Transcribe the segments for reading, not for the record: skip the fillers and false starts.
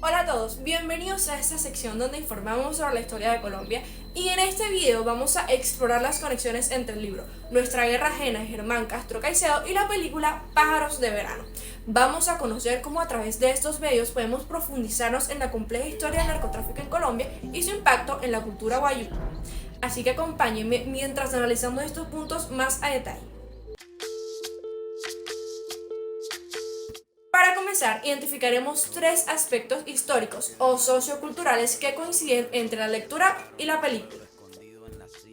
Hola a todos, bienvenidos a esta sección donde informamos sobre la historia de Colombia y en este video vamos a explorar las conexiones entre el libro Nuestra Guerra Ajena de Germán Castro Caicedo y la película Pájaros de Verano. Vamos a conocer cómo a través de estos medios podemos profundizarnos en la compleja historia del narcotráfico en Colombia y su impacto en la cultura guayú. Así que acompáñenme mientras analizamos estos puntos más a detalle. Para comenzar, identificaremos tres aspectos históricos o socioculturales que coinciden entre la lectura y la película.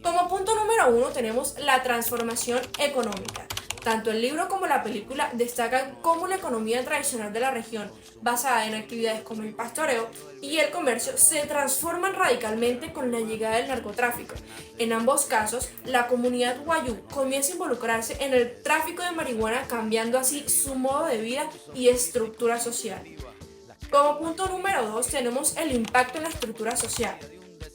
Como punto número uno tenemos la transformación económica. Tanto el libro como la película destacan cómo la economía tradicional de la región, basada en actividades como el pastoreo y el comercio, se transforman radicalmente con la llegada del narcotráfico. En ambos casos, la comunidad guayú comienza a involucrarse en el tráfico de marihuana, cambiando así su modo de vida y estructura social. Como punto número dos tenemos el impacto en la estructura social.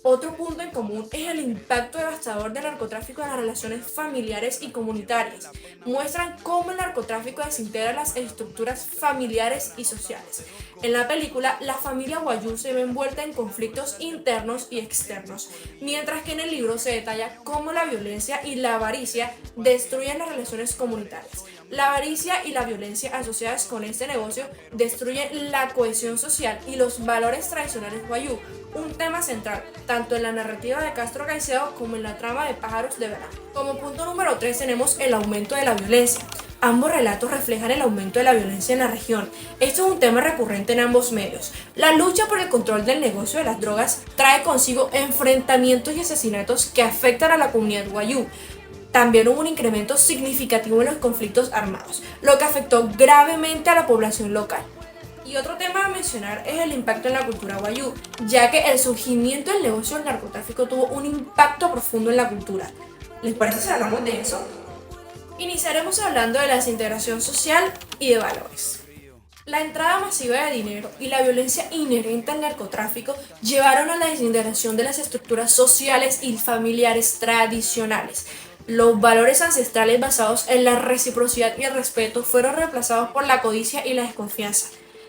Otro punto en común es el impacto devastador del narcotráfico en las relaciones familiares y comunitarias. Muestran cómo el narcotráfico desintegra las estructuras familiares y sociales. En la película, la familia guayú se ve envuelta en conflictos internos y externos, mientras que en el libro se detalla cómo la violencia y la avaricia destruyen las relaciones comunitarias. La avaricia y la violencia asociadas con este negocio destruyen la cohesión social y los valores tradicionales guayú, un tema central tanto en la narrativa de Castro Caicedo como en la trama de Pájaros de Verano. Como punto número 3 tenemos el aumento de la violencia. Ambos relatos reflejan el aumento de la violencia en la región. Esto es un tema recurrente en ambos medios. La lucha por el control del negocio de las drogas trae consigo enfrentamientos y asesinatos que afectan a la comunidad guayú. También hubo un incremento significativo en los conflictos armados, lo que afectó gravemente a la población local. Y otro tema a mencionar es el impacto en la cultura guayú, ya que el surgimiento del negocio del narcotráfico tuvo un impacto profundo en la cultura. ¿Les parece si hablamos de eso? Iniciaremos hablando de la desintegración social y de valores. La entrada masiva de dinero y la violencia inherente al narcotráfico llevaron a la desintegración de las estructuras sociales y familiares tradicionales. Los valores ancestrales basados en la reciprocidad y el respeto fueron reemplazados por la codicia y la desconfianza.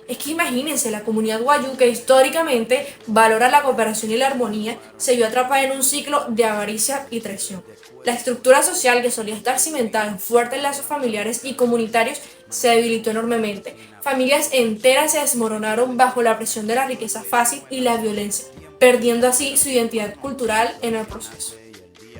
Es que imagínense, la comunidad guayú, que históricamente valora la cooperación y la armonía, se vio atrapada en un ciclo de avaricia y traición. La estructura social, que solía estar cimentada en fuertes lazos familiares y comunitarios, se debilitó enormemente. Familias enteras se desmoronaron bajo la presión de la riqueza fácil y la violencia, perdiendo así su identidad cultural en el proceso.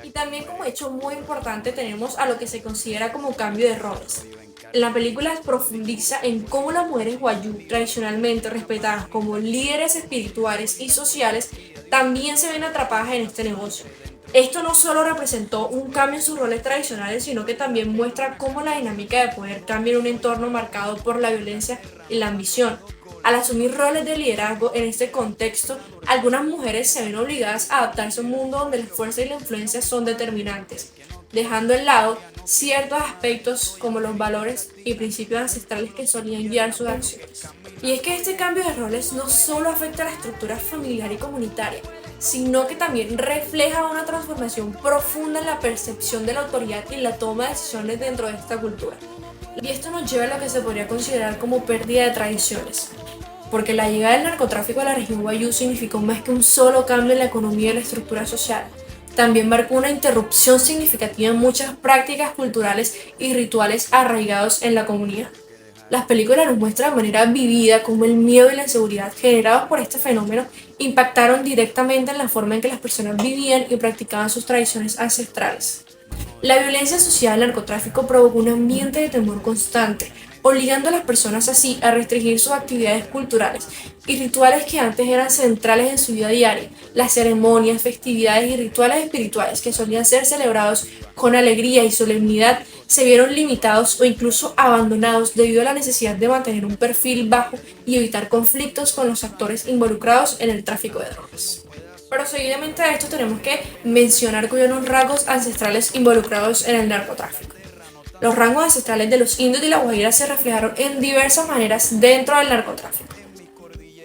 Y también, como hecho muy importante, tenemos a lo que se considera como cambio de roles. La película profundiza en cómo las mujeres guayú, tradicionalmente respetadas como líderes espirituales y sociales, también se ven atrapadas en este negocio. Esto no solo representó un cambio en sus roles tradicionales, sino que también muestra cómo la dinámica de poder cambia en un entorno marcado por la violencia y la ambición. Al asumir roles de liderazgo en este contexto, algunas mujeres se ven obligadas a adaptarse a un mundo donde la fuerza y la influencia son determinantes, dejando de lado ciertos aspectos como los valores y principios ancestrales que solían guiar sus acciones. Y es que este cambio de roles no solo afecta a la estructura familiar y comunitaria, sino que también refleja una transformación profunda en la percepción de la autoridad y la toma de decisiones dentro de esta cultura. Y esto nos lleva a lo que se podría considerar como pérdida de tradiciones, porque la llegada del narcotráfico a la región guayú significó más que un solo cambio en la economía y la estructura social. También marcó una interrupción significativa en muchas prácticas culturales y rituales arraigados en la comunidad. Las películas nos muestran de manera vivida cómo el miedo y la inseguridad generados por este fenómeno impactaron directamente en la forma en que las personas vivían y practicaban sus tradiciones ancestrales. La violencia asociada al narcotráfico provocó un ambiente de temor constante, obligando a las personas así a restringir sus actividades culturales y rituales que antes eran centrales en su vida diaria. Las ceremonias, festividades y rituales espirituales que solían ser celebrados con alegría y solemnidad se vieron limitados o incluso abandonados debido a la necesidad de mantener un perfil bajo y evitar conflictos con los actores involucrados en el tráfico de drogas. Pero seguidamente a esto tenemos que mencionar que hubieron rasgos ancestrales involucrados en el narcotráfico. Los rangos ancestrales de los indios y la Guajira se reflejaron en diversas maneras dentro del narcotráfico.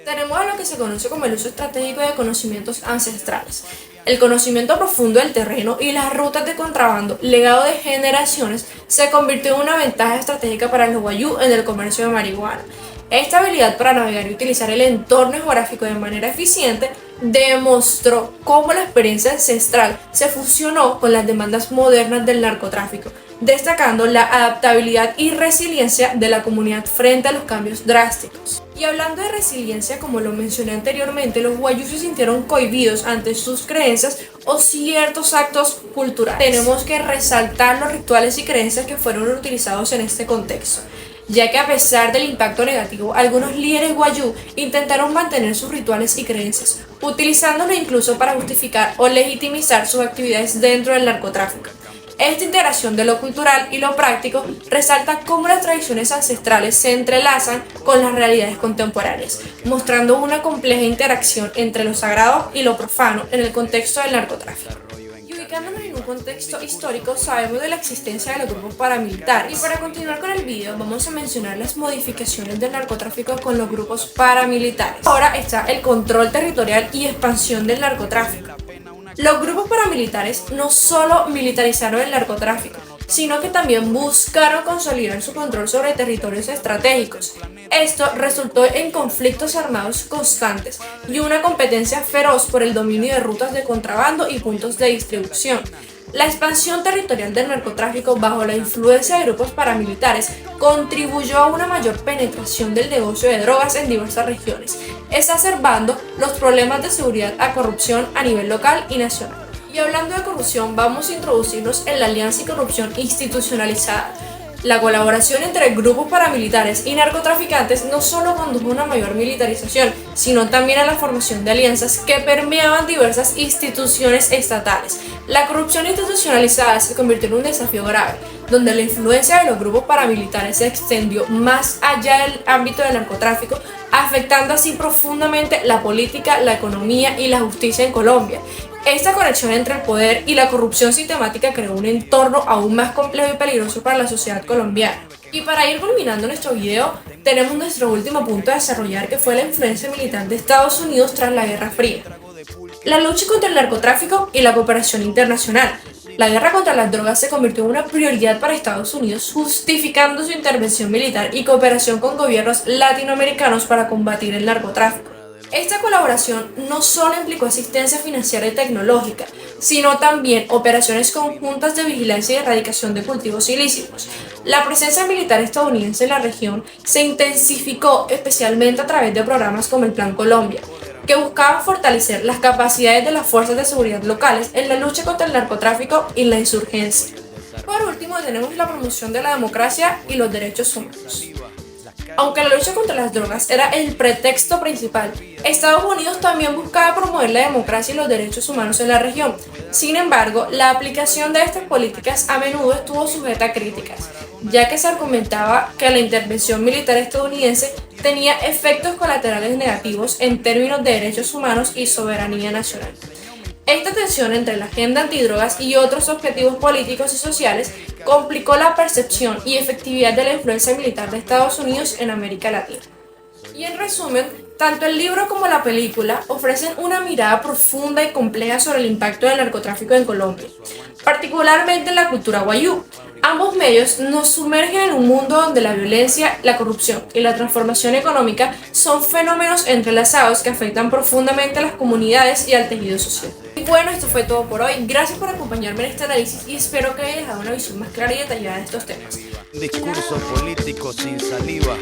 Tenemos a lo que se conoce como el uso estratégico de conocimientos ancestrales. El conocimiento profundo del terreno y las rutas de contrabando, legado de generaciones, se convirtió en una ventaja estratégica para los guayú en el comercio de marihuana. Esta habilidad para navegar y utilizar el entorno geográfico de manera eficiente demostró cómo la experiencia ancestral se fusionó con las demandas modernas del narcotráfico, destacando la adaptabilidad y resiliencia de la comunidad frente a los cambios drásticos. Y hablando de resiliencia, como lo mencioné anteriormente, los guayús se sintieron cohibidos ante sus creencias o ciertos actos culturales. Tenemos que resaltar los rituales y creencias que fueron utilizados en este contexto, ya que a pesar del impacto negativo, algunos líderes guayú intentaron mantener sus rituales y creencias, utilizándolo incluso para justificar o legitimizar sus actividades dentro del narcotráfico. Esta integración de lo cultural y lo práctico resalta cómo las tradiciones ancestrales se entrelazan con las realidades contemporáneas, mostrando una compleja interacción entre lo sagrado y lo profano en el contexto del narcotráfico. Y ubicándonos en un contexto histórico, sabemos de la existencia de los grupos paramilitares. Y para continuar con el video, vamos a mencionar las modificaciones del narcotráfico con los grupos paramilitares. Ahora está el control territorial y expansión del narcotráfico. Los grupos paramilitares no solo militarizaron el narcotráfico, sino que también buscaron consolidar su control sobre territorios estratégicos. Esto resultó en conflictos armados constantes y una competencia feroz por el dominio de rutas de contrabando y puntos de distribución. La expansión territorial del narcotráfico bajo la influencia de grupos paramilitares contribuyó a una mayor penetración del negocio de drogas en diversas regiones, exacerbando los problemas de seguridad y corrupción a nivel local y nacional. Y hablando de corrupción, vamos a introducirnos en la alianza y corrupción institucionalizada. La colaboración entre grupos paramilitares y narcotraficantes no solo condujo a una mayor militarización, sino también a la formación de alianzas que permeaban diversas instituciones estatales. La corrupción institucionalizada se convirtió en un desafío grave, donde la influencia de los grupos paramilitares se extendió más allá del ámbito del narcotráfico, afectando así profundamente la política, la economía y la justicia en Colombia. Esta conexión entre el poder y la corrupción sistemática creó un entorno aún más complejo y peligroso para la sociedad colombiana. Y para ir culminando nuestro video, tenemos nuestro último punto a desarrollar, que fue la influencia militar de Estados Unidos tras la Guerra Fría. La lucha contra el narcotráfico y la cooperación internacional. La guerra contra las drogas se convirtió en una prioridad para Estados Unidos, justificando su intervención militar y cooperación con gobiernos latinoamericanos para combatir el narcotráfico. Esta colaboración no solo implicó asistencia financiera y tecnológica, sino también operaciones conjuntas de vigilancia y erradicación de cultivos ilícitos. La presencia militar estadounidense en la región se intensificó especialmente a través de programas como el Plan Colombia, que buscaban fortalecer las capacidades de las fuerzas de seguridad locales en la lucha contra el narcotráfico y la insurgencia. Por último, tenemos la promoción de la democracia y los derechos humanos. Aunque la lucha contra las drogas era el pretexto principal, Estados Unidos también buscaba promover la democracia y los derechos humanos en la región. Sin embargo, la aplicación de estas políticas a menudo estuvo sujeta a críticas, ya que se argumentaba que la intervención militar estadounidense tenía efectos colaterales negativos en términos de derechos humanos y soberanía nacional. Esta tensión entre la agenda antidrogas y otros objetivos políticos y sociales complicó la percepción y efectividad de la influencia militar de Estados Unidos en América Latina. Y en resumen, tanto el libro como la película ofrecen una mirada profunda y compleja sobre el impacto del narcotráfico en Colombia, particularmente en la cultura guayú. Ambos medios nos sumergen en un mundo donde la violencia, la corrupción y la transformación económica son fenómenos entrelazados que afectan profundamente a las comunidades y al tejido social. Y bueno, esto fue todo por hoy. Gracias por acompañarme en este análisis y espero que haya dado una visión más clara y detallada de estos temas. Discurso político sin saliva.